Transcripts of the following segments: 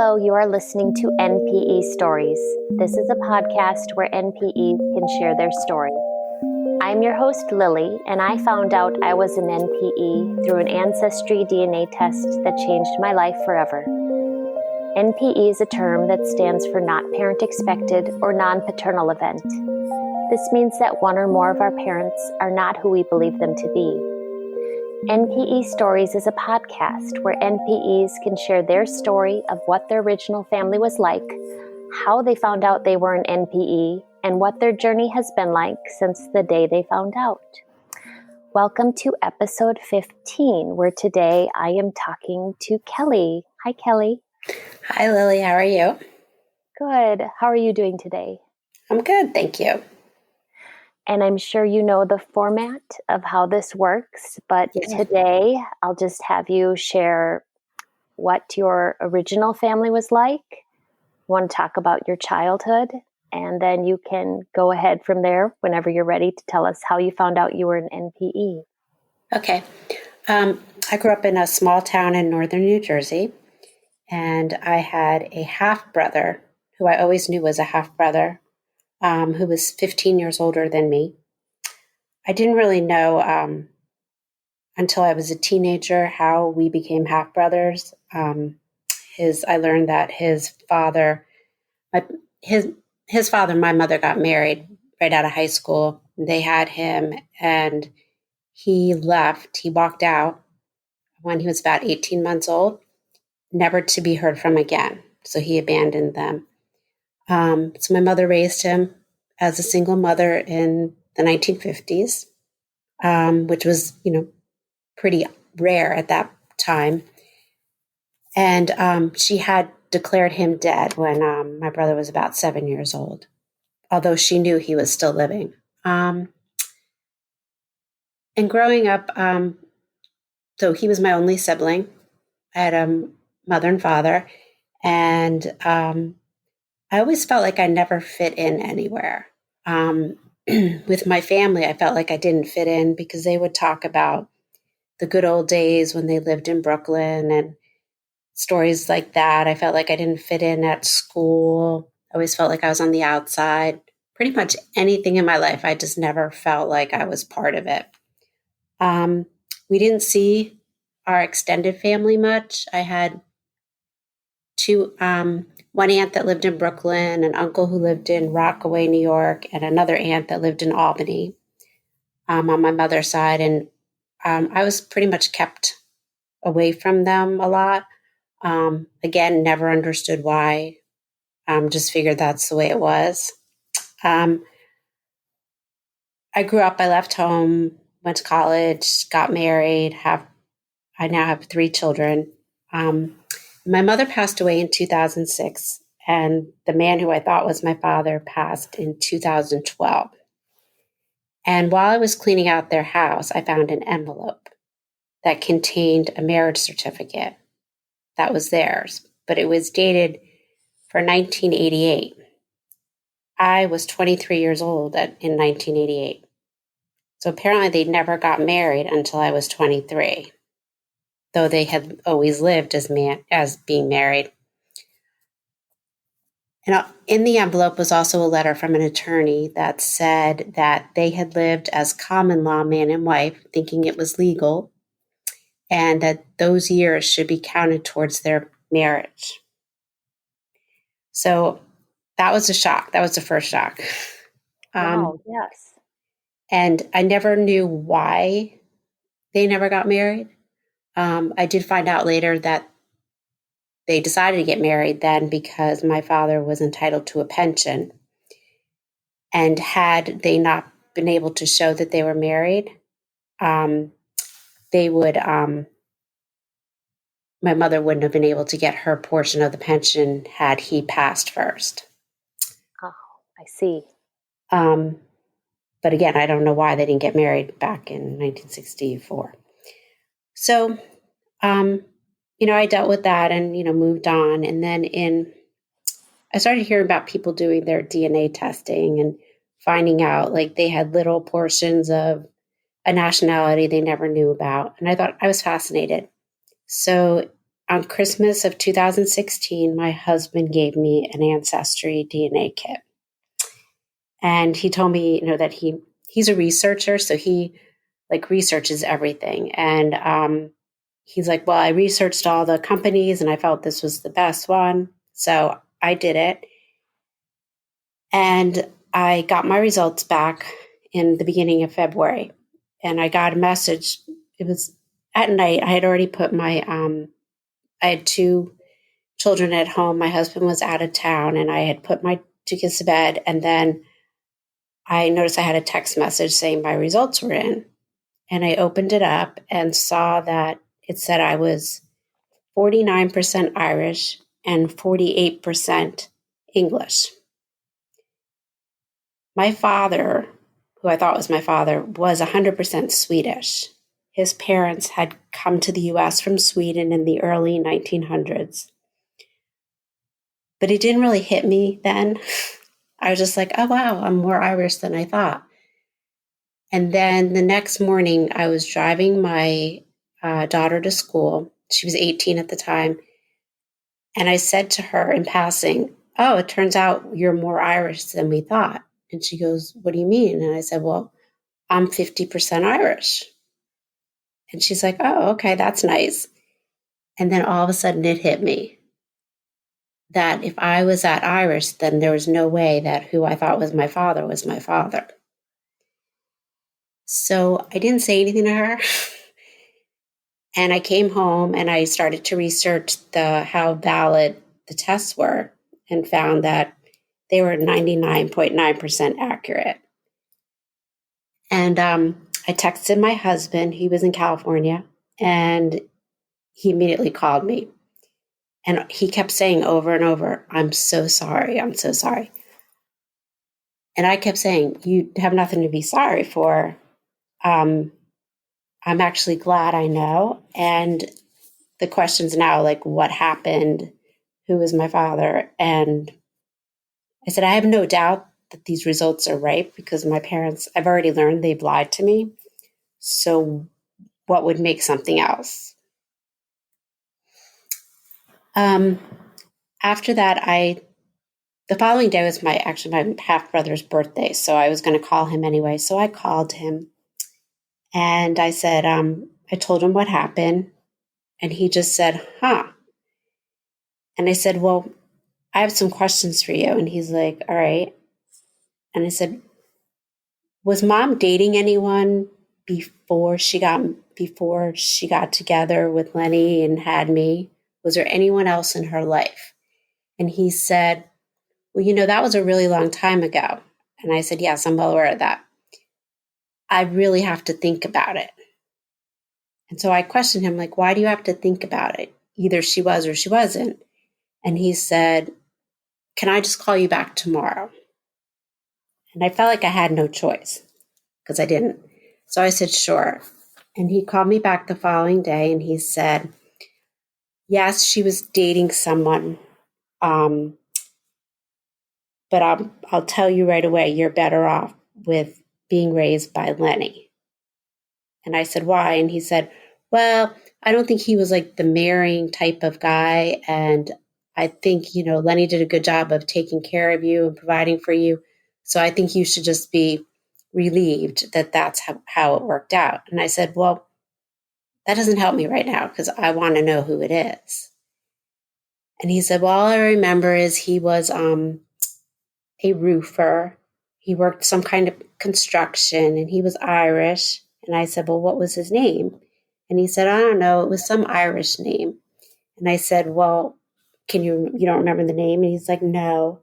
Hello, you are listening to NPE Stories. This is a podcast where NPEs can share their story. I'm your host, Lily, and I found out I was an NPE through an ancestry DNA test that changed my life forever. NPE is a term that stands for not parent expected or non-paternal event. This means that one or more of our parents are not who we believe them to be. NPE Stories is a podcast where NPEs can share their story of what their original family was like, how they found out they were an NPE, and what their journey has been like since the day they found out. Welcome to episode 15, where today I am talking to Kelly. Hi, Kelly. Hi, Lily. How are you? Good. How are you doing today? I'm good, thank you. And I'm sure you know the format of how this works, but Today I'll just have you share what your original family was like. Want to talk about your childhood, and then you can go ahead from there whenever you're ready to tell us how you found out you were an NPE. Okay. I grew up in a small town in northern New Jersey, and I had a half-brother who I always knew was a half-brother, who was 15 years older than me. I didn't really know until I was a teenager how we became half-brothers. I learned that his father, my mother got married right out of high school. They had him, and he left. He walked out when he was about 18 months old, never to be heard from again. So he abandoned them. So my mother raised him as a single mother in the 1950s, which was, pretty rare at that time. And she had declared him dead when my brother was about 7 years old, although she knew he was still living. And growing up, so he was my only sibling. I had a mother and father, and I always felt like I never fit in anywhere. With my family, I felt like I didn't fit in because they would talk about the good old days when they lived in Brooklyn and stories like that. I felt like I didn't fit in at school. I always felt like I was on the outside. Pretty much anything in my life, I just never felt like I was part of it. We didn't see our extended family much. I had one aunt that lived in Brooklyn, an uncle who lived in Rockaway, New York, and another aunt that lived in Albany on my mother's side. And I was pretty much kept away from them a lot. Again, never understood why. Just figured that's the way it was. I grew up, I left home, went to college, got married, I now have 3 children. My mother passed away in 2006, and the man who I thought was my father passed in 2012. And while I was cleaning out their house, I found an envelope that contained a marriage certificate that was theirs, but it was dated for 1988. I was 23 years old in 1988. So apparently they never got married until I was 23. Though they had always lived as being married. And in the envelope was also a letter from an attorney that said that they had lived as common law man and wife, thinking it was legal, and that those years should be counted towards their marriage. So that was a shock. That was the first shock. Wow, yes. And I never knew why they never got married. I did find out later that they decided to get married then because my father was entitled to a pension. And had they not been able to show that they were married, they would, my mother wouldn't have been able to get her portion of the pension had he passed first. Oh, I see. But again, I don't know why they didn't get married back in 1964. So, I dealt with that and, moved on. And then I started hearing about people doing their DNA testing and finding out like they had little portions of a nationality they never knew about. And I thought I was fascinated. So on Christmas of 2016, my husband gave me an Ancestry DNA kit. And he told me, that he's a researcher, so he researches everything. And he's like, well, I researched all the companies and I felt this was the best one. So I did it. And I got my results back in the beginning of February. And I got a message. It was at night. I had already put I had two children at home. My husband was out of town and I had put my two kids to bed. And then I noticed I had a text message saying my results were in. And I opened it up and saw that it said I was 49% Irish and 48% English. My father, who I thought was my father, was 100% Swedish. His parents had come to the US from Sweden in the early 1900s. But it didn't really hit me then. I was just like, oh, wow, I'm more Irish than I thought. And then the next morning, I was driving my daughter to school. She was 18 at the time. And I said to her in passing, oh, it turns out you're more Irish than we thought. And she goes, what do you mean? And I said, well, I'm 50% Irish. And she's like, oh, okay, that's nice. And then all of a sudden it hit me that if I was that Irish, then there was no way that who I thought was my father was my father. So I didn't say anything to her. And I came home and I started to research how valid the tests were and found that they were 99.9% accurate. And I texted my husband. He was in California, and he immediately called me. And he kept saying over and over, I'm so sorry. I'm so sorry. And I kept saying, you have nothing to be sorry for. I'm actually glad I know. And the question's now like, what happened? Who was my father? And I said, I have no doubt that these results are right because my parents, I've already learned they've lied to me. So what would make something else? After that, the following day was my half brother's birthday. So I was going to call him anyway. So I called him and I said, I told him what happened. And he just said, huh. And I said, well, I have some questions for you. And he's like, all right. And I said, was mom dating anyone before she got together with Lenny and had me? Was there anyone else in her life? And he said, well, that was a really long time ago. And I said, yes, I'm well aware of that. I really have to think about it. And so I questioned him, like, why do you have to think about it? Either she was or she wasn't. And he said, can I just call you back tomorrow? And I felt like I had no choice because I didn't. So I said, sure. And he called me back the following day and he said, yes, she was dating someone. But I'll tell you right away, you're better off with being raised by Lenny. And I said, why? And he said, well, I don't think he was like the marrying type of guy. And I think, Lenny did a good job of taking care of you and providing for you. So I think you should just be relieved that that's how it worked out. And I said, well, that doesn't help me right now because I want to know who it is. And he said, well, all I remember is he was a roofer. He worked some kind of construction and he was Irish. And I said, well, what was his name? And he said, I don't know. It was some Irish name. And I said, well, you don't remember the name? And he's like, no.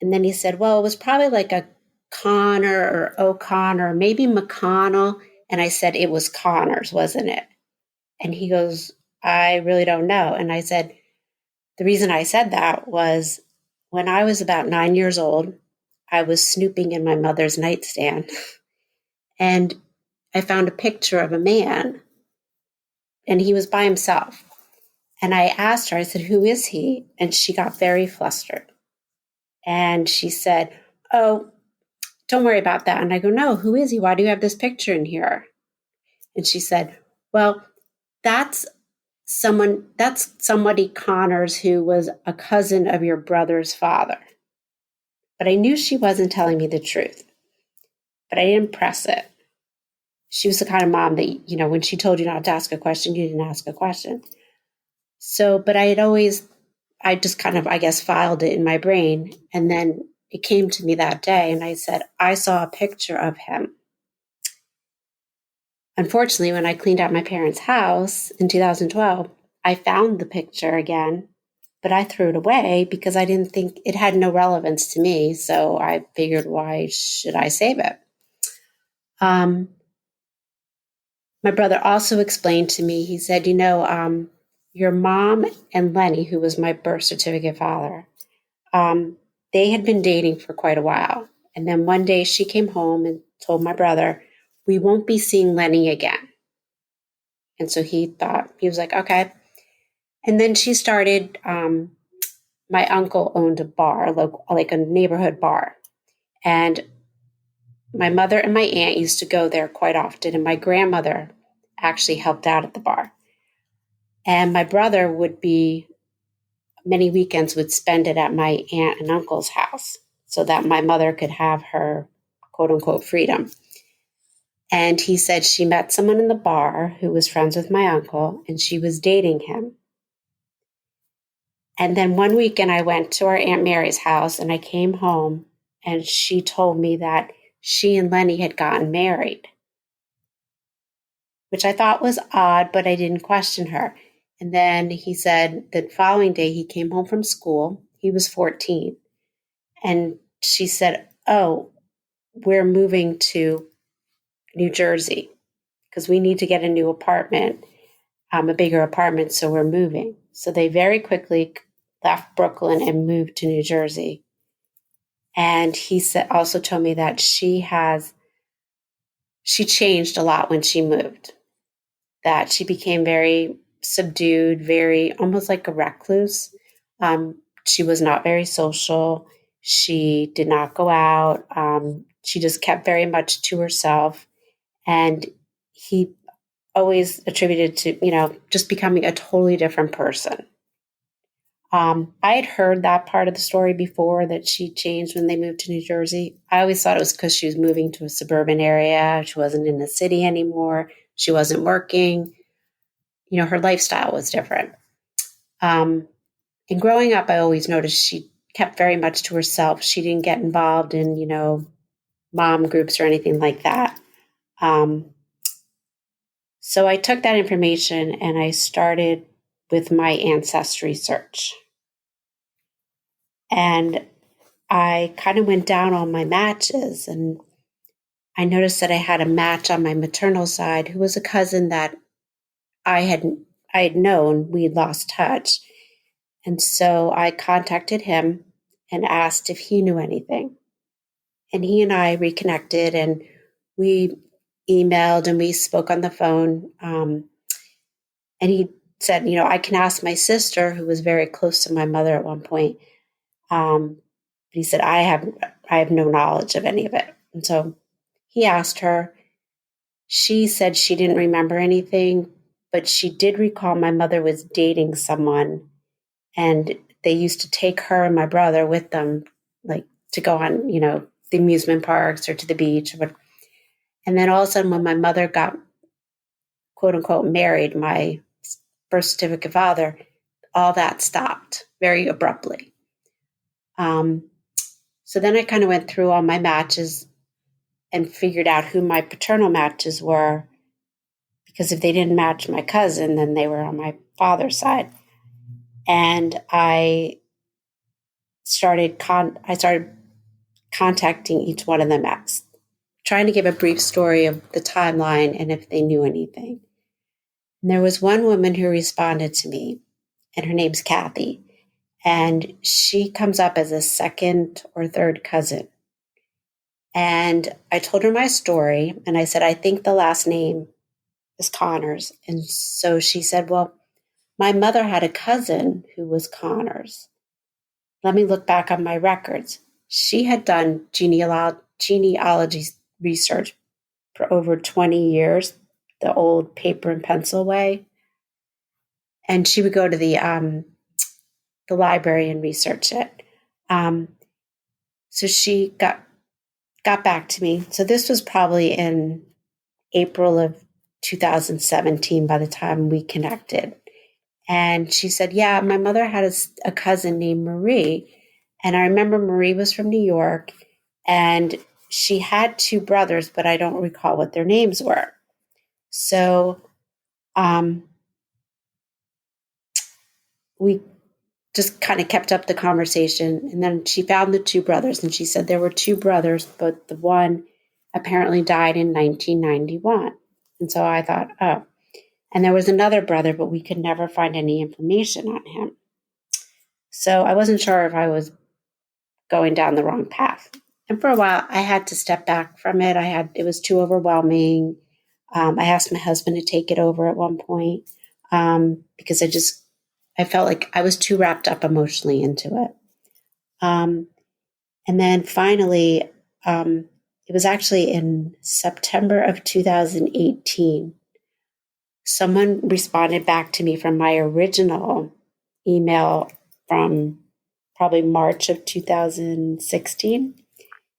And then he said, well, it was probably like a Connor or O'Connor, maybe McConnell. And I said, it was Connors, wasn't it? And he goes, I really don't know. And I said, the reason I said that was when I was about 9 years old, I was snooping in my mother's nightstand and I found a picture of a man and he was by himself. And I asked her, I said, who is he? And she got very flustered. And she said, oh, don't worry about that. And I go, no, who is he? Why do you have this picture in here? And she said, well, that's that's somebody Connors who was a cousin of your brother's father. But I knew she wasn't telling me the truth, but I didn't press it. She was the kind of mom that, when she told you not to ask a question, you didn't ask a question. So, but I just kind of, I guess, filed it in my brain. And then it came to me that day and I said, I saw a picture of him. Unfortunately, when I cleaned out my parents' house in 2012, I found the picture again, but I threw it away because I didn't think it had no relevance to me. So I figured, why should I save it? My brother also explained to me, he said, your mom and Lenny, who was my birth certificate father, they had been dating for quite a while. And then one day she came home and told my brother, we won't be seeing Lenny again. And so he was like, okay. And then she started, my uncle owned a bar, like a neighborhood bar. And my mother and my aunt used to go there quite often. And my grandmother actually helped out at the bar. And my brother many weekends would spend it at my aunt and uncle's house so that my mother could have her quote unquote freedom. And he said she met someone in the bar who was friends with my uncle and she was dating him. And then one weekend I went to our Aunt Mary's house and I came home and she told me that she and Lenny had gotten married, which I thought was odd, but I didn't question her. And then he said the following day he came home from school. He was 14. And she said, oh, we're moving to New Jersey because we need to get a new apartment, a bigger apartment. So we're moving. So they very quickly left Brooklyn and moved to New Jersey. And he also told me that she changed a lot when she moved, that she became very subdued, very almost like a recluse. She was not very social. She did not go out. She just kept very much to herself. And he always attributed to, just becoming a totally different person. I had heard that part of the story before, that she changed when they moved to New Jersey. I always thought it was because she was moving to a suburban area. She wasn't in the city anymore. She wasn't working. Her lifestyle was different. And growing up, I always noticed she kept very much to herself. She didn't get involved in, mom groups or anything like that. So I took that information and I started with my ancestry search. And I kind of went down on my matches and I noticed that I had a match on my maternal side who was a cousin that I had known. We had lost touch. And so I contacted him and asked if he knew anything. And he and I reconnected and we emailed and we spoke on the phone. And he said, I can ask my sister, who was very close to my mother at one point. But he said, I have no knowledge of any of it. And so he asked her. She said she didn't remember anything, but she did recall my mother was dating someone and they used to take her and my brother with them, like to go on, the amusement parks or to the beach. And then all of a sudden, when my mother got, quote unquote, married, my birth certificate father, all that stopped very abruptly. So then I kind of went through all my matches and figured out who my paternal matches were, because if they didn't match my cousin, then they were on my father's side. And I started contacting each one of them, trying to give a brief story of the timeline and if they knew anything. And there was one woman who responded to me, and her name's Kathy. And she comes up as a second or third cousin. And I told her my story, and I said, I think the last name is Connors. And so she said, well, my mother had a cousin who was Connors. Let me look back on my records. She had done genealogy research for over 20 years, the old paper and pencil way. and she would go to the library and research it. So she got back to me. So this was probably in April of 2017 by the time we connected. And she said, yeah, my mother had a cousin named Marie. And I remember Marie was from New York, and she had two brothers, but I don't recall what their names were. So we just kind of kept up the conversation. And then she found the two brothers, and she said there were two brothers, but the one apparently died in 1991. And so I thought, oh, and there was another brother, but we could never find any information on him. So I wasn't sure if I was going down the wrong path. And for a while, I had to step back from it. It was too overwhelming. I asked my husband to take it over at one point because I felt like I was too wrapped up emotionally into it. And then finally, it was actually in September of 2018. Someone responded back to me from my original email from probably March of 2016.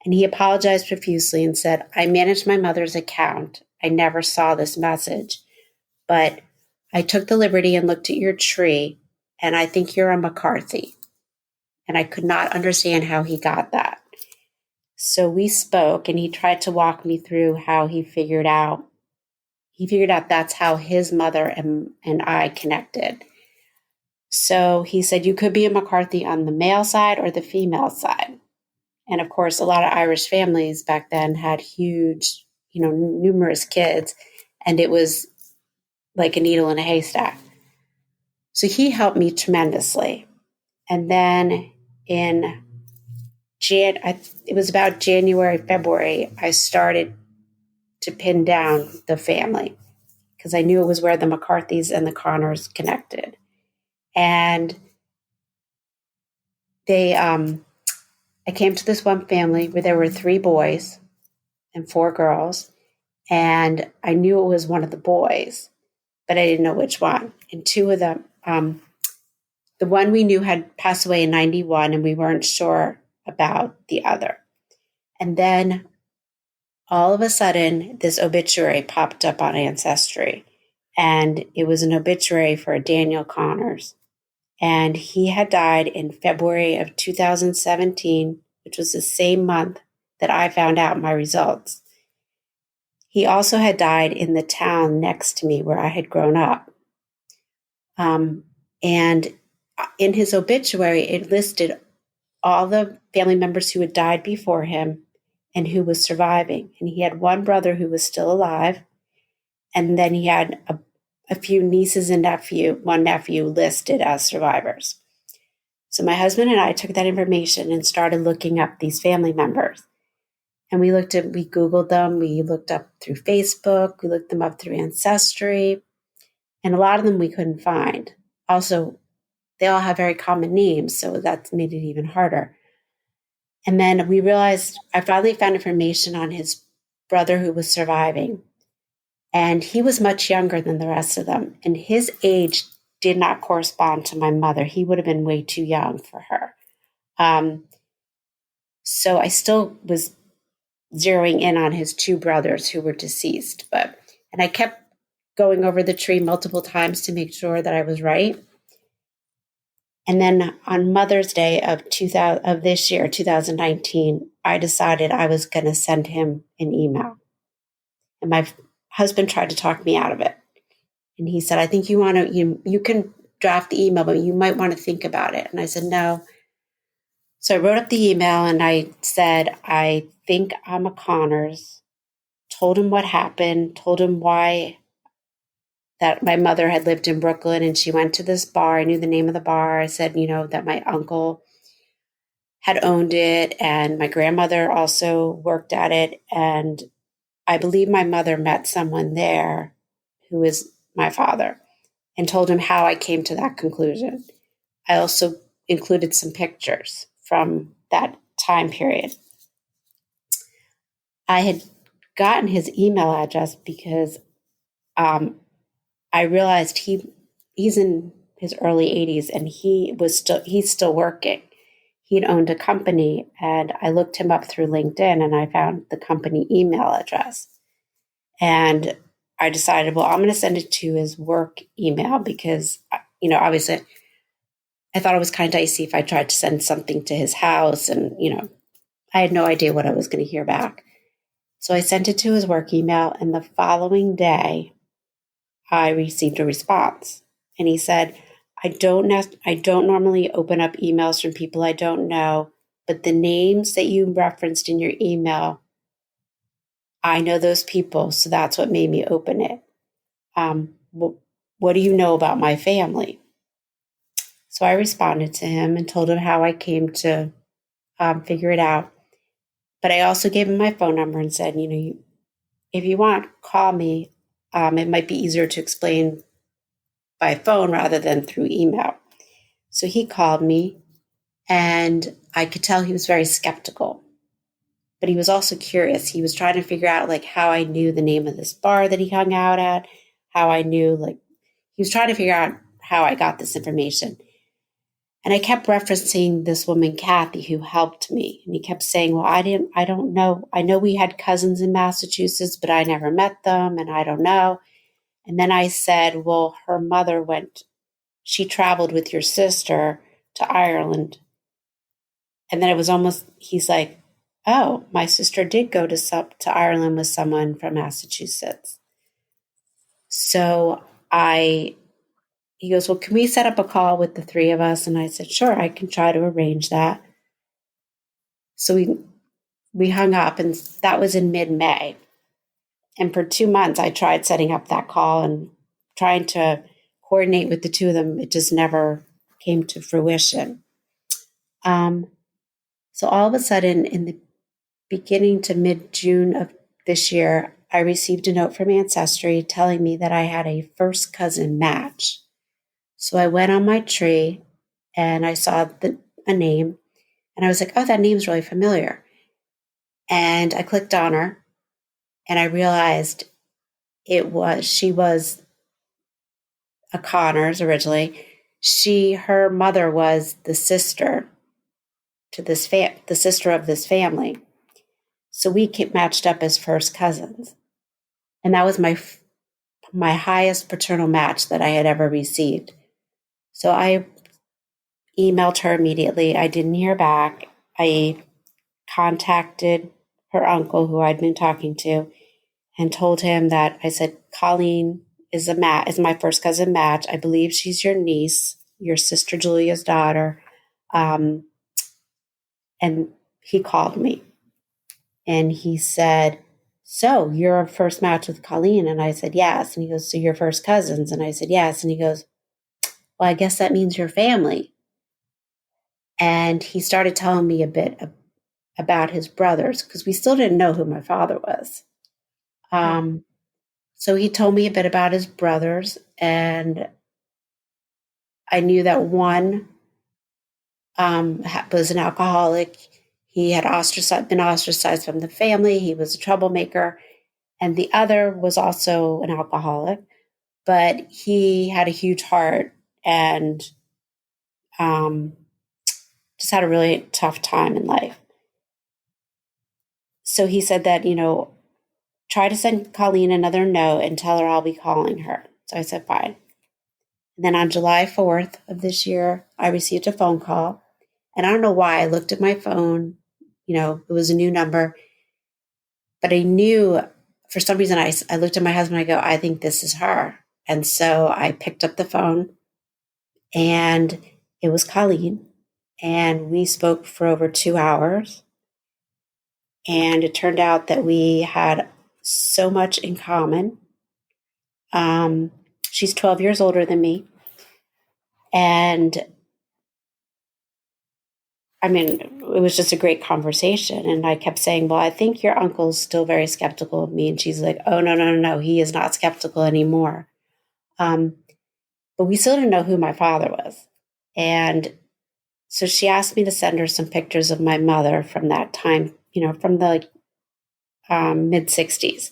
And he apologized profusely and said, I managed my mother's account. I never saw this message, but I took the liberty and looked at your tree, and I think you're a McCarthy. And I could not understand how he got that. So we spoke, and he tried to walk me through how he figured out that's how his mother and I connected. So he said, you could be a McCarthy on the male side or the female side. And of course, a lot of Irish families back then had huge, numerous kids, and it was like a needle in a haystack. So he helped me tremendously. And then it was about January, February, I started to pin down the family because I knew it was where the McCarthys and the Connors connected. And I came to this one family where there were 3 boys and 4 girls, and I knew it was one of the boys, but I didn't know which one. And 2 of them, the one we knew had passed away in 91, and we weren't sure about the other. And then all of a sudden, this obituary popped up on Ancestry, and it was an obituary for Daniel Connors. And he had died in February of 2017, which was the same month that I found out my results. He also had died in the town next to me where I had grown up. And in his obituary, it listed all the family members who had died before him and who was surviving. And he had one brother who was still alive. And then he had a few nieces and one nephew listed as survivors. So my husband and I took that information and started looking up these family members. And we Googled them, we looked up through Facebook, we looked them up through Ancestry, and a lot of them we couldn't find. Also, they all have very common names, so that made it even harder. And then we realized I finally found information on his brother who was surviving. And he was much younger than the rest of them. And his age did not correspond to my mother. He would have been way too young for her. So I still was zeroing in on his 2 brothers who were deceased. And I kept going over the tree multiple times to make sure that I was right. And then on Mother's Day of this year, 2019, I decided I was going to send him an email. And my husband tried to talk me out of it. And he said, I think you can draft the email, but you might want to think about it. And I said, no. So I wrote up the email and I said, I think I'm a Connors, told him what happened, told him why that my mother had lived in Brooklyn and she went to this bar. I knew the name of the bar. I said, that my uncle had owned it and my grandmother also worked at it. And I believe my mother met someone there who is my father, and told him how I came to that conclusion. I also included some pictures from that time period. I had gotten his email address because I realized he's in his early 80s, and he's still working. He'd owned a company, and I looked him up through LinkedIn, and I found the company email address. And I decided, well, I'm going to send it to his work email because, obviously I thought it was kind of dicey if I tried to send something to his house, and, I had no idea what I was going to hear back. So I sent it to his work email, and the following day I received a response. And he said, I don't normally open up emails from people I don't know, but the names that you referenced in your email, I know those people, so that's what made me open it. What do you know about my family? So I responded to him and told him how I came to figure it out. But I also gave him my phone number and said, if you want, call me. It might be easier to explain by phone rather than through email. So he called me, and I could tell he was very skeptical, but he was also curious. He was trying to figure out how I knew the name of this bar that he hung out at, how I knew, he was trying to figure out how I got this information. And I kept referencing this woman, Kathy, who helped me. And he kept saying, well, I don't know. I know we had cousins in Massachusetts, but I never met them, and I don't know. And then I said, well, her mother she traveled with your sister to Ireland. And then it was he's like, oh, my sister did go to Ireland with someone from Massachusetts. So he goes, well, can we set up a call with the three of us? And I said, sure, I can try to arrange that. So we hung up, and that was in mid-May. And for 2 months, I tried setting up that call and trying to coordinate with the two of them. It just never came to fruition. So all of a sudden, in the beginning to mid-June of this year, I received a note from Ancestry telling me that I had a first cousin match. So I went on my tree and I saw a name, and I was like, oh, that name's really familiar. And I clicked on her, and I realized she was a Connors originally. Her mother was the sister to the sister of this family. So we matched up as first cousins. And that was my highest paternal match that I had ever received. So I emailed her immediately. I didn't hear back. I contacted her uncle, who I'd been talking to, and told him that I said, Colleen is my first cousin match. I believe she's your niece, your sister Julia's daughter. And he called me, and he said, so you're a first match with Colleen? And I said, yes. And he goes, so you're first cousins? And I said, yes. And he goes, well, I guess that means you're family. And he started telling me a bit about his brothers, because we still didn't know who my father was. So he told me a bit about his brothers, and I knew that one was an alcoholic. He had been ostracized from the family. He was a troublemaker. And the other was also an alcoholic, but he had a huge heart and just had a really tough time in life. So he said that, try to send Colleen another note and tell her I'll be calling her. So I said, fine. And then on July 4th of this year, I received a phone call. And I don't know why I looked at my phone. It was a new number. But I knew, for some reason, I looked at my husband and I go, I think this is her. And so I picked up the phone, and it was Colleen. And we spoke for over 2 hours. And it turned out that we had so much in common. She's 12 years older than me. And it was just a great conversation. And I kept saying, well, I think your uncle's still very skeptical of me. And she's like, oh, no. He is not skeptical anymore. But we still didn't know who my father was. And so she asked me to send her some pictures of my mother from that time, from the mid 60s.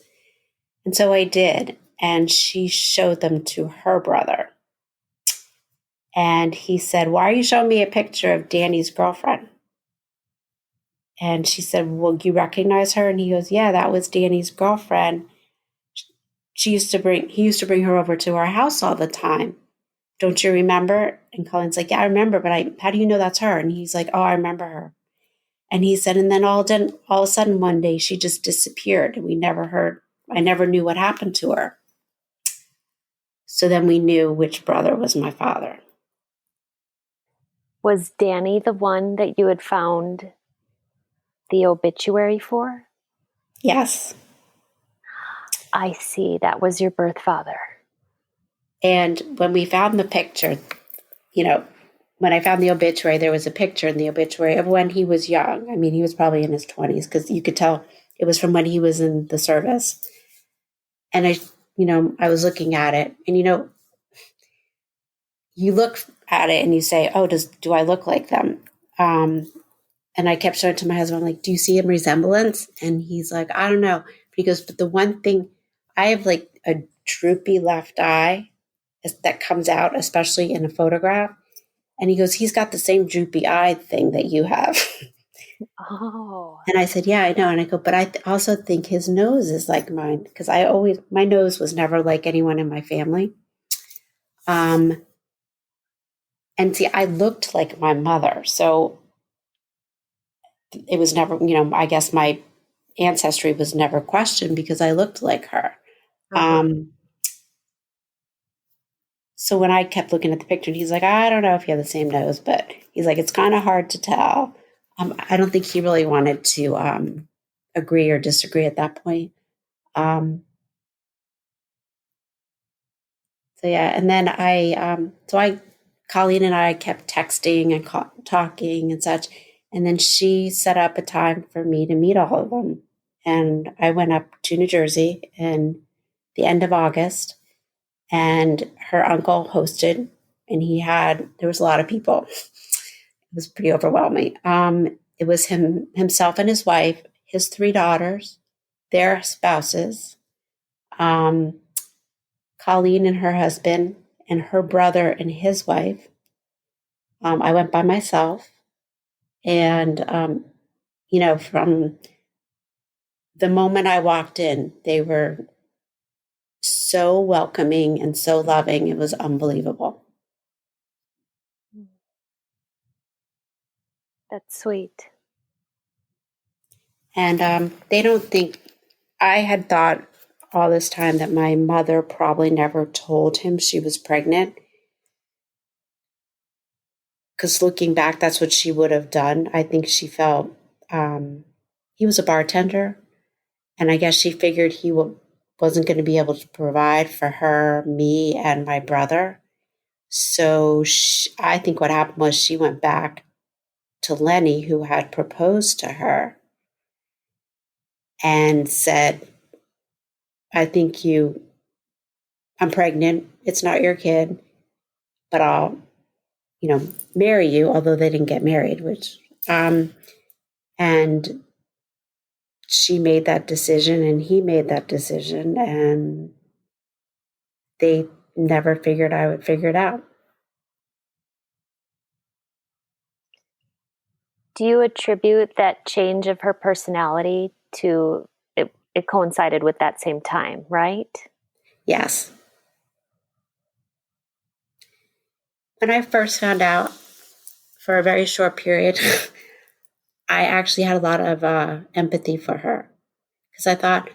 And so I did. And she showed them to her brother. And he said, "Why are you showing me a picture of Danny's girlfriend?" And she said, "Well, you recognize her?" And he goes, "Yeah, that was Danny's girlfriend. He used to bring her over to our house all the time. Don't you remember?" And Colleen's like, "Yeah, I remember, but how do you know that's her?" And he's like, "Oh, I remember her." And he said, and then all of a sudden one day she just disappeared. I never knew what happened to her. So then we knew which brother was my father. Was Danny the one that you had found the obituary for? Yes. I see. That was your birth father. And when we found the picture, when I found the obituary, there was a picture in the obituary of when he was young. I mean, he was probably in his 20s because you could tell it was from when he was in the service. And I was looking at it, and you look at it and you say, "Oh, do I look like them?" And I kept showing it to my husband, I'm like, "Do you see a resemblance?" And he's like, "I don't know." But he goes, "But the one thing, I have like a droopy left eye that comes out, especially in a photograph." And he goes, "He's got the same droopy eye thing that you have." Oh. And I said, "Yeah, I know." And I go, "But I also think his nose is like mine because my nose was never like anyone in my family." And see, I looked like my mother. So it was never, I guess my ancestry was never questioned because I looked like her. Uh-huh. So when I kept looking at the picture, and he's like, "I don't know if you have the same nose," but he's like, "It's kind of hard to tell." I don't think he really wanted to agree or disagree at that point. So yeah, and then Colleen and I kept texting and talking and such, and then she set up a time for me to meet all of them, and I went up to New Jersey in the end of August, and her uncle hosted, and there was a lot of people. It was pretty overwhelming. It was himself and his wife, his three daughters, their spouses, um, Colleen and her husband, and her brother and his wife. I went by myself, and from the moment I walked in, they were so welcoming and so loving. It was unbelievable. That's sweet. And they don't think, I had thought all this time that my mother probably never told him she was pregnant. Because looking back, that's what she would have done. I think she felt he was a bartender. And I guess she figured wasn't going to be able to provide for her, me, and my brother. So I think what happened was she went back to Lenny, who had proposed to her, and said, I'm pregnant. It's not your kid, but I'll, marry you," although they didn't get married, and she made that decision and he made that decision, and they never figured I would figure it out. Do you attribute that change of her personality to it coincided with that same time, right? Yes. When I first found out, for a very short period, I actually had a lot of empathy for her because I thought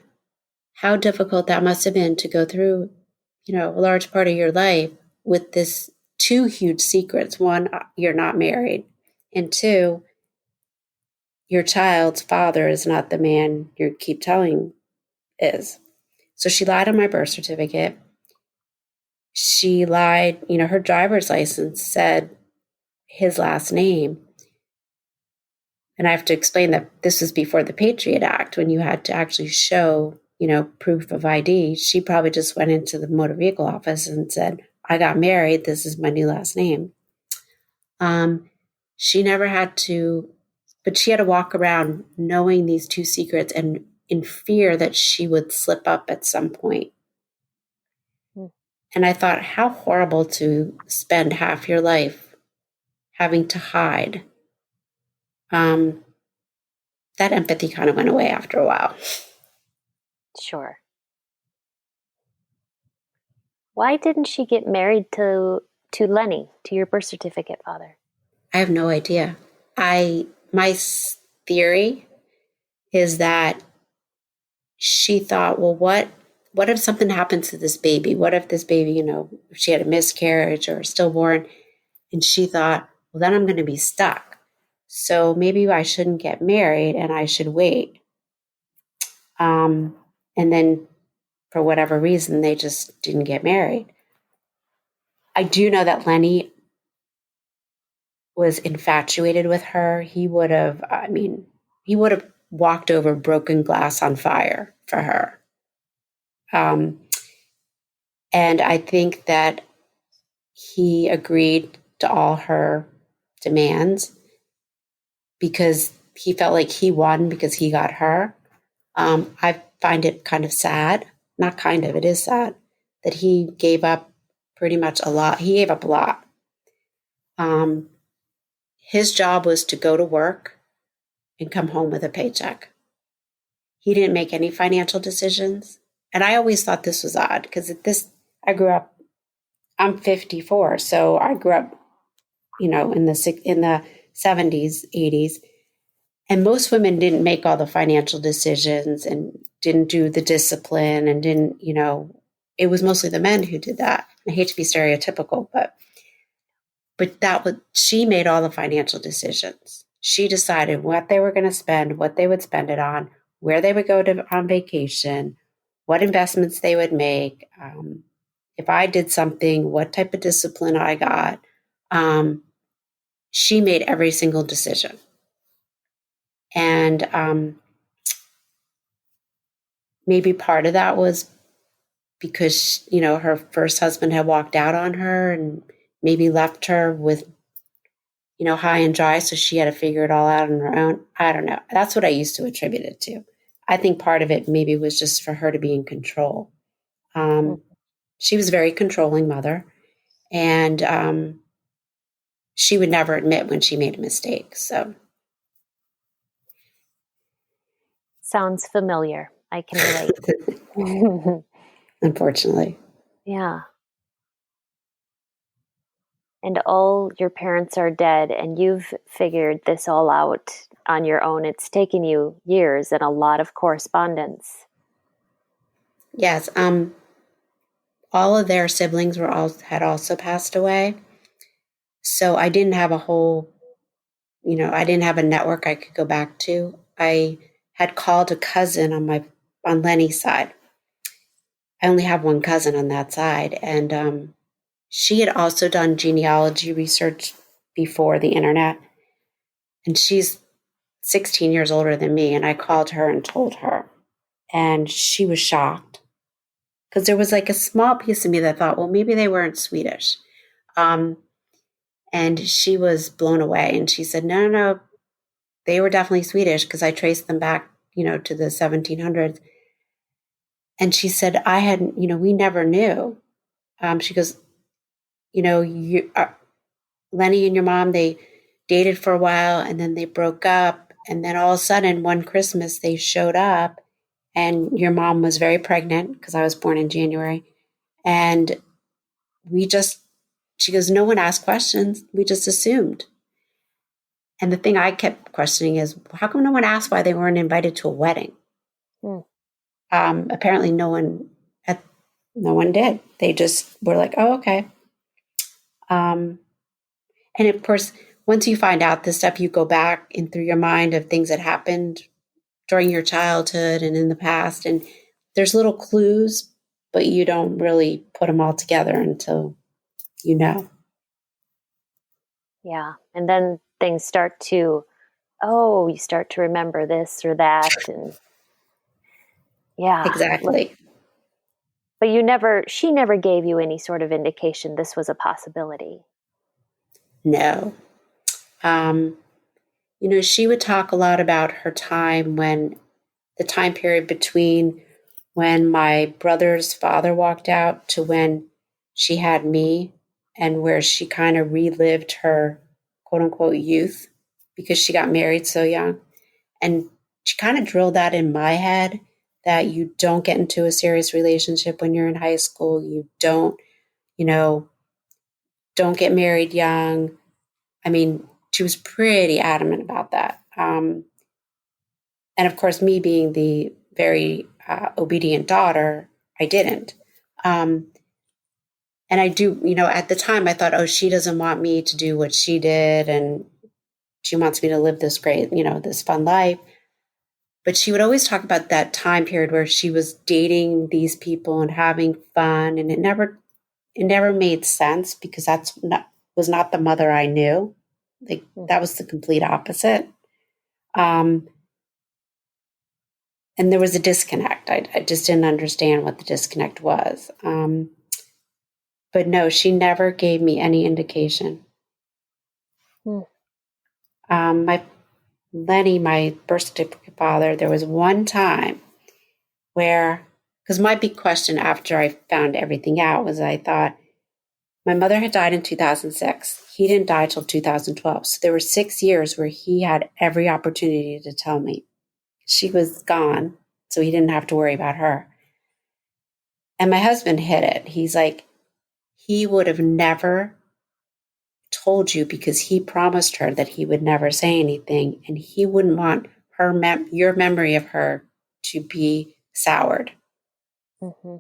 how difficult that must have been to go through, a large part of your life with this two huge secrets. One, you're not married, and two, your child's father is not the man you keep telling is. So she lied on my birth certificate. She lied, her driver's license said his last name. And I have to explain that this was before the Patriot Act, when you had to actually show, proof of ID. She probably just went into the motor vehicle office and said, "I got married. This is my new last name." She never had to, but she had to walk around knowing these two secrets and in fear that she would slip up at some point. Mm. And I thought, how horrible to spend half your life having to hide. That empathy kind of went away after a while. Sure. Why didn't she get married to Lenny, to your birth certificate father? I have no idea. My theory is that she thought, well, what if something happens to this baby? What if this baby, if she had a miscarriage or stillborn? And she thought, well, then I'm going to be stuck. So maybe I shouldn't get married and I should wait. And then for whatever reason, they just didn't get married. I do know that Lenny was infatuated with her. He would have walked over broken glass on fire for her. And I think that he agreed to all her demands because he felt like he won because he got her. I find it kind of sad, not kind of, it is sad, that he gave up pretty much a lot. He gave up a lot. His job was to go to work and come home with a paycheck. He didn't make any financial decisions. And I always thought this was odd because I'm 54, so I grew up, in the 70s, 80s. And most women didn't make all the financial decisions and didn't do the discipline and didn't, it was mostly the men who did that. I hate to be stereotypical, but she made all the financial decisions. She decided what they were going to spend, what they would spend it on, where they would go on vacation, what investments they would make. If I did something, what type of discipline I got. She made every single decision. And maybe part of that was because, her first husband had walked out on her and maybe left her with, high and dry. So she had to figure it all out on her own. I don't know. That's what I used to attribute it to. I think part of it maybe was just for her to be in control. She was a very controlling mother, and she would never admit when she made a mistake. So, sounds familiar. I can relate. Unfortunately. Yeah. And all your parents are dead, and you've figured this all out on your own. It's taken you years and a lot of correspondence. Yes. All of their siblings had also passed away. So I didn't have I didn't have a network I could go back to. I had called a cousin on Lenny's side. I only have one cousin on that side. And she had also done genealogy research before the internet. And she's 16 years older than me. And I called her and told her. And she was shocked. Because there was like a small piece of me that thought, well, maybe they weren't Swedish. And she was blown away. And she said, no, they were definitely Swedish because I traced them back, to the 1700s. And she said, we never knew. She goes, Lenny and your mom, they dated for a while and then they broke up. And then all of a sudden, one Christmas, they showed up and your mom was very pregnant because I was born in January. And she goes, no one asked questions. We just assumed. And the thing I kept questioning is, how come no one asked why they weren't invited to a wedding? Apparently no one did. They just were like, oh, okay. And of course, once you find out this stuff, you go back in through your mind of things that happened during your childhood and in the past. And there's little clues, but you don't really put them all together until you know. Yeah. And then things start to, you start to remember this or that. And yeah. Exactly. But she never gave you any sort of indication this was a possibility. No. She would talk a lot about her time the time period between when my brother's father walked out to when she had me and where she kind of relived her quote unquote youth because she got married so young. And she kind of drilled that in my head that you don't get into a serious relationship when you're in high school. You don't, you know, don't get married young. I mean, she was pretty adamant about that. And of course, me being the very obedient daughter, I didn't. Um, and I do, at the time I thought, oh, she doesn't want me to do what she did. And she wants me to live this great, this fun life. But she would always talk about that time period where she was dating these people and having fun. And it never made sense because was not the mother I knew. Like that was the complete opposite. And there was a disconnect. I just didn't understand what the disconnect was. But no, she never gave me any indication. My Lenny, my birth certificate father, there was one time where, because my big question after I found everything out was I thought, my mother had died in 2006. He didn't die till 2012. So there were 6 years where he had every opportunity to tell me. She was gone, so he didn't have to worry about her. And my husband hit it. He's like, he would have never told you because he promised her that he would never say anything. And he wouldn't want your memory of her to be soured. Mm-hmm.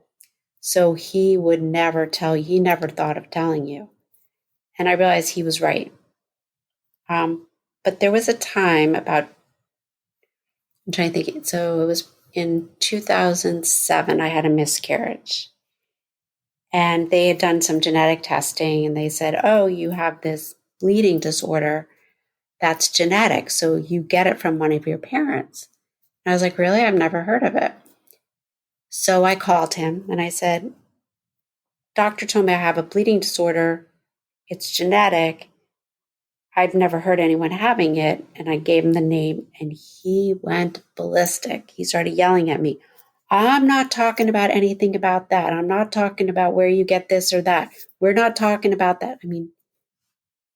So he would never tell you. He never thought of telling you. And I realized he was right. But there was a time I'm trying to think. So it was in 2007, I had a miscarriage. And they had done some genetic testing and they said, oh, you have this bleeding disorder that's genetic. So you get it from one of your parents. And I was like, really? I've never heard of it. So I called him and I said, doctor told me I have a bleeding disorder. It's genetic. I've never heard anyone having it. And I gave him the name and he went ballistic. He started yelling at me. I'm not talking about anything about that. I'm not talking about where you get this or that. We're not talking about that. I mean,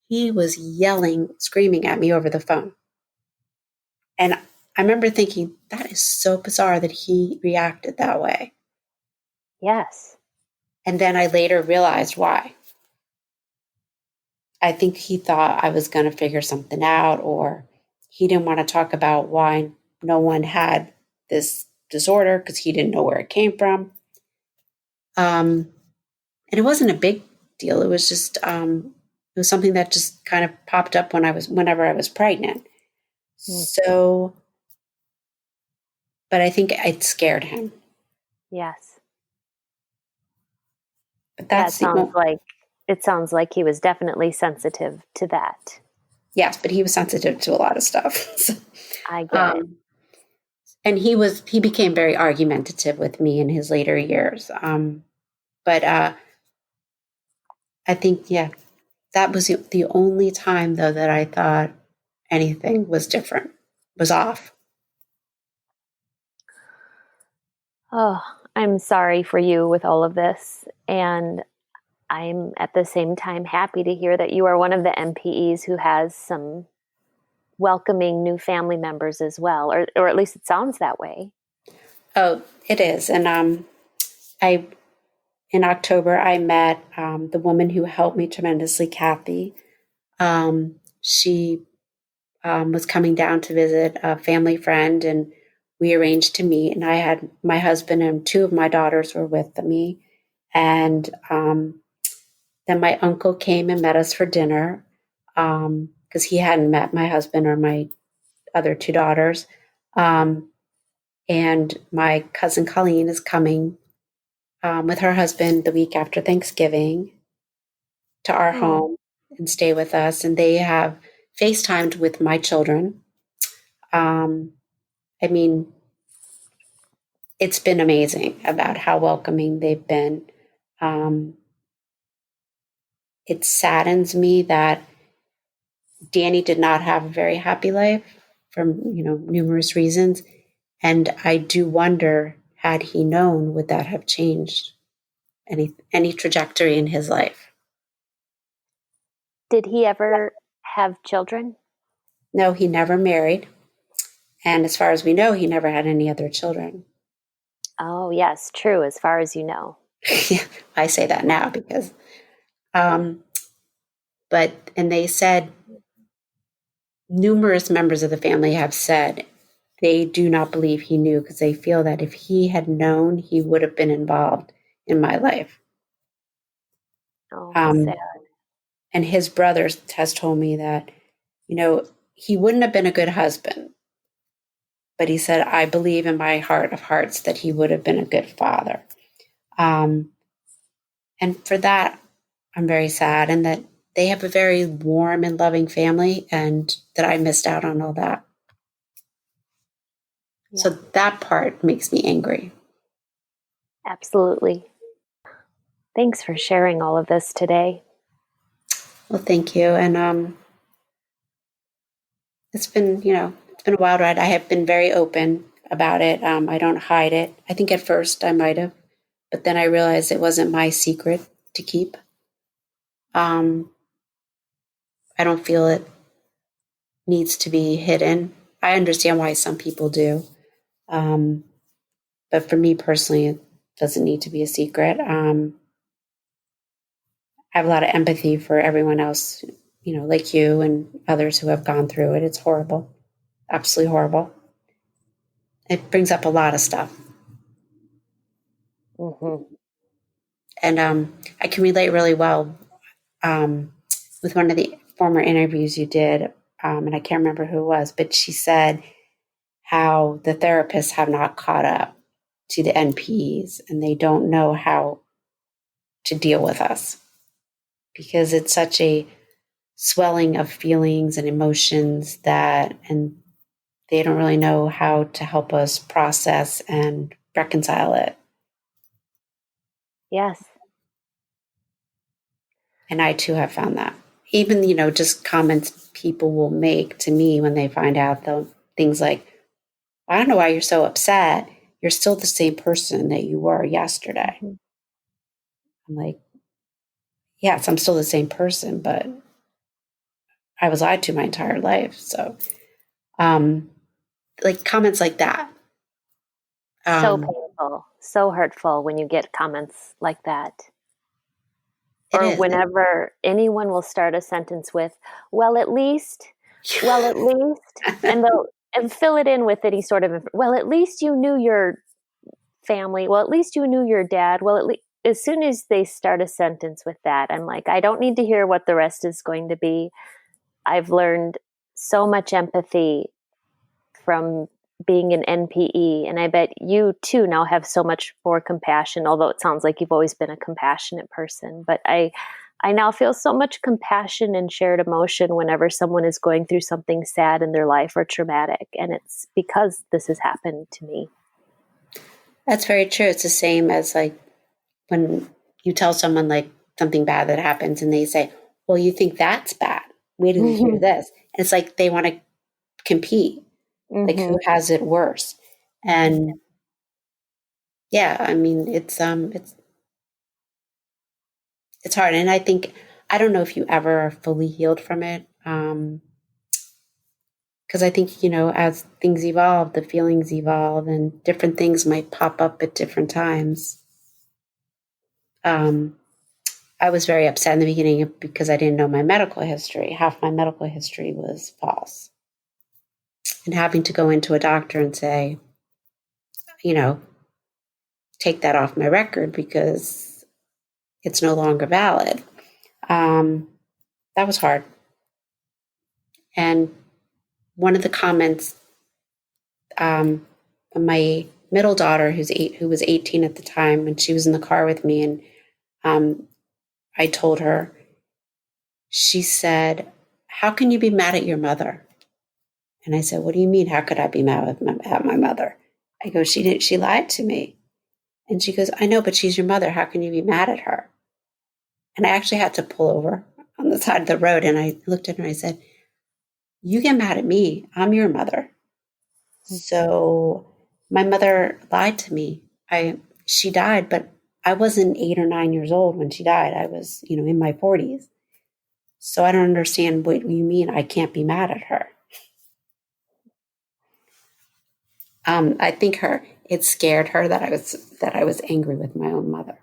he was yelling, screaming at me over the phone. And I remember thinking, that is so bizarre that he reacted that way. Yes. And then I later realized why. I think he thought I was going to figure something out, or he didn't want to talk about why no one had this disorder because he didn't know where it came from. And it wasn't a big deal. It was just, it was something that just kind of popped up whenever I was pregnant. So, but I think it scared him. Yes. But it sounds like he was definitely sensitive to that. Yes, but he was sensitive to a lot of stuff. So, I get it. And he became very argumentative with me in his later years. But I think, that was the only time though that I thought anything was different, was off. Oh, I'm sorry for you with all of this. And I'm at the same time happy to hear that you are one of the NPEs who has some welcoming new family members as well, or at least it sounds that way. Oh, it is. And in October, I met the woman who helped me tremendously, Kathy. She was coming down to visit a family friend, and we arranged to meet. And I had my husband and two of my daughters were with me. And then my uncle came and met us for dinner because he hadn't met my husband or my other two daughters. And my cousin Colleen is coming with her husband the week after Thanksgiving to our home and stay with us. And they have FaceTimed with my children. I mean, it's been amazing about how welcoming they've been. It saddens me that Danny did not have a very happy life for numerous reasons. And I do wonder, had he known, would that have changed? any trajectory in his life. Did he ever have children? No, he never married. And as far as we know, he never had any other children. Oh, yes, true, as far as you know. I say that now because, and they said, numerous members of the family have said they do not believe he knew because they feel that if he had known, he would have been involved in my life. Oh, how sad. And his brother has told me that, he wouldn't have been a good husband. But he said, I believe in my heart of hearts that he would have been a good father. And for that, I'm very sad. And that they have a very warm and loving family, and that I missed out on all that. Yeah. So that part makes me angry. Absolutely. Thanks for sharing all of this today. Well, thank you. And it's been a wild ride. I have been very open about it. I don't hide it. I think at first I might have, but then I realized it wasn't my secret to keep. I don't feel it needs to be hidden. I understand why some people do. But for me personally, it doesn't need to be a secret. I have a lot of empathy for everyone else, like you and others who have gone through it. It's horrible, absolutely horrible. It brings up a lot of stuff. Mm-hmm. And I can relate really well with one of the former interviews you did. And I can't remember who it was, but she said how the therapists have not caught up to the NPEs and they don't know how to deal with us because it's such a swelling of feelings and emotions and they don't really know how to help us process and reconcile it. Yes. And I too have found that. Even, just comments people will make to me when they find out things like, I don't know why you're so upset. You're still the same person that you were yesterday. Mm-hmm. I'm like, yes, I'm still the same person, but I was lied to my entire life. So, like comments like that. So painful, so hurtful when you get comments like that. It Or is. whenever anyone will start a sentence with, well, at least, and they'll and fill it in with any sort of, well, at least you knew your family. Well, at least you knew your dad. Well, at least, as soon as they start a sentence with that, I'm like, I don't need to hear what the rest is going to be. I've learned so much empathy from being an NPE, and I bet you too now have so much more compassion, although it sounds like you've always been a compassionate person. But I now feel so much compassion and shared emotion whenever someone is going through something sad in their life or traumatic, and it's because this has happened to me. That's very true. It's the same as like when you tell someone like something bad that happens and they say, well, you think that's bad. Wait till you hear this. And it's like they want to compete. Like who has it worse? And yeah, I mean it's hard. And I don't know if you ever are fully healed from it. Because I think, as things evolve, the feelings evolve and different things might pop up at different times. I was very upset in the beginning because I didn't know my medical history. Half my medical history was false. And having to go into a doctor and say, take that off my record because it's no longer valid. That was hard. And one of the comments, my middle daughter, who was 18 at the time, and she was in the car with me, and I told her, she said, how can you be mad at your mother? And I said, what do you mean? How could I be mad at my mother? I go, she lied to me. And she goes, I know, but she's your mother. How can you be mad at her? And I actually had to pull over on the side of the road. And I looked at her and I said, you get mad at me. I'm your mother. So my mother lied to me. She died, but I wasn't 8 or 9 years old when she died. I was, in my 40s. So I don't understand what you mean I can't be mad at her. I think it scared her that I was angry with my own mother.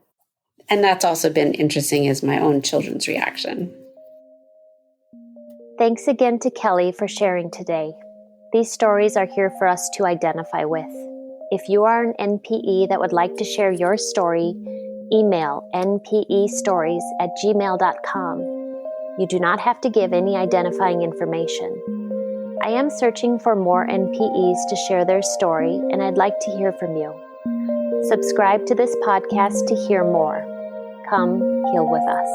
And that's also been interesting is my own children's reaction. Thanks again to Kelly for sharing today. These stories are here for us to identify with. If you are an NPE that would like to share your story, email npestories@gmail.com. You do not have to give any identifying information. I am searching for more NPEs to share their story, and I'd like to hear from you. Subscribe to this podcast to hear more. Come heal with us.